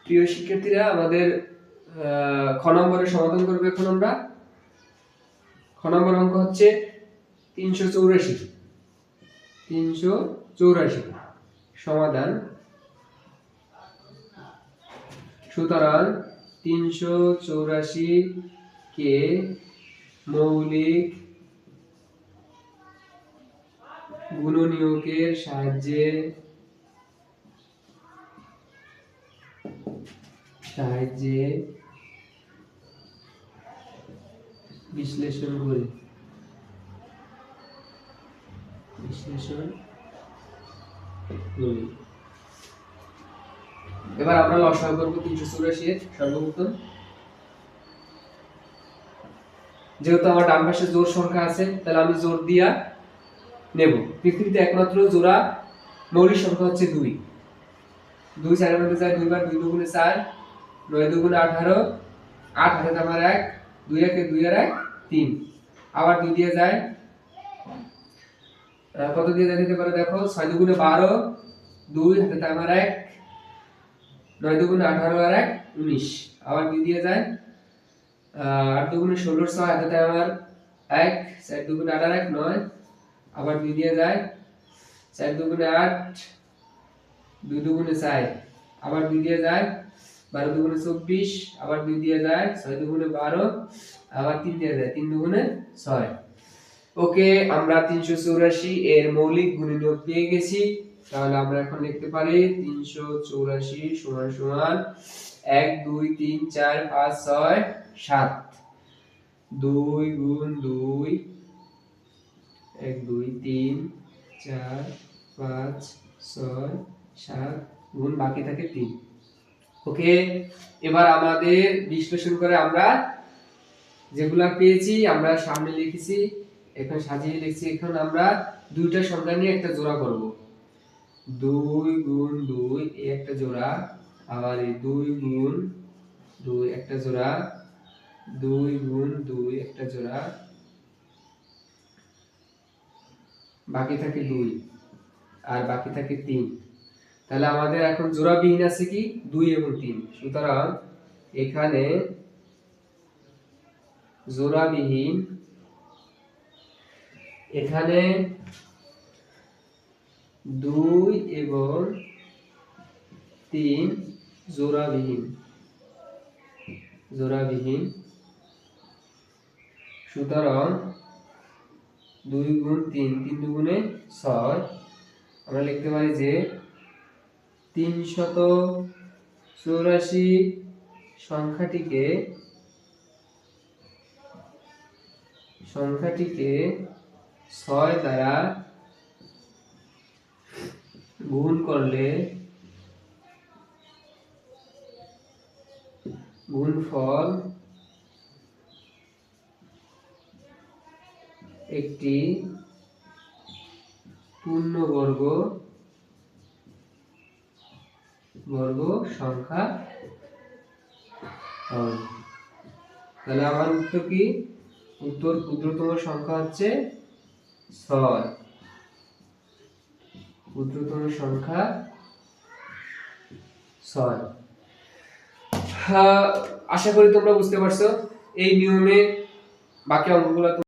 প্রিয় শিক্ষার্থীরা, আমাদের খ নম্বরের সমাধান করবে এখন আমরা। খ নম্বর অঙ্ক হচ্ছে 384 সমাধান। সুতরাং 384 কে মৌলিক গুণনীয়কের সাহায্যে বিশ্লেষণ করি। এবার আমরা লসাগু করব 384 এর সর্বপ্রথম। যেহেতু আমার ডান পাশে জোড় সংখ্যা আছে, তাহলে আমি জোড় দিয়া নেব। পৃথিবীতে একমাত্র জোড়া মৌলিক সংখ্যা হচ্ছে 2। 2 4 মধ্যে যায় 2 বার, 2 দুগুণে 4, 9 দুগুণে 18, 8 হাতে আমার 1, 2 একে 2 আর 1 3, আবার 2 দিয়ে যায়, কত দিয়ে দিতে পারে দেখো, 6 দুগুণে 12, 2 হাতে আমার 1, 9 দুগুণে 18 আর 1 19, আবার 2 দিয়ে যায়, 8 দুগুণে 16, 6 হাতে আমার 1, 4 দুগুণে 8 আর 1 9, আবার 2 দিয়ে যায়, 4 দুগুণে 8, 2 দুগুণে 4, আবার 2 দিয়ে যায়, 12 দুগুণে 24, আবার 2 দিয়ে যায়, 6 দুগুণে 12, আবার 3 দিয়ে যায়, 3 দুগুণে 6। ওকে, আমরা 384 এর মৌলিক গুণনীয়ক পেয়ে গেছি। তাহলে আমরা এখন লিখতে পারি 384 সমান সমান 1 2 3 4 5 6 7, 2 গুণ 2, 1 2 3 4 5 6 7 গুণ বাকি থাকে 3। ওকে, এবার আমাদের বিশ্লেষণ করে আমরা যেগুলা পেয়েছি আমরা সামনে লিখেছি, এখন সাজিয়ে লিখছি। এখন আমরা দুইটা সংখ্যা নিয়ে একটা জোড়া করব। 2 গুণ 2 এই একটা জোড়া, আবার এই 2 গুণ 2 একটা জোড়া, 2 গুণ 2 একটা জোড়া, বাকি থাকে 2 আর বাকি থাকে 3। তাহলে আমাদের এখন জোড়াবিহীন আছে কি 2 এবং 3। সুতরাং এখানে জোড়াবিহীন, এখানে 2 এবং 3 জোড়াবিহীন। সুতরাং 2 গুণ 3, 3 দুগুণে 6, আমরা লিখতে পারি যে 384 সংখ্যাটিকে 6 দ্বারা গুণ করলে গুণফল একটি পূর্ণবর্গ সংখ্যা হবে। তাহলে আমার উত্তর কি? উত্তর ক্ষুদ্রতম সংখ্যা হচ্ছে 6। ক্ষুদ্রতম সংখ্যা 6। আশা করি তোমরা বুঝতে পারছো। এই নিয়মে বাকি অঙ্কগুলো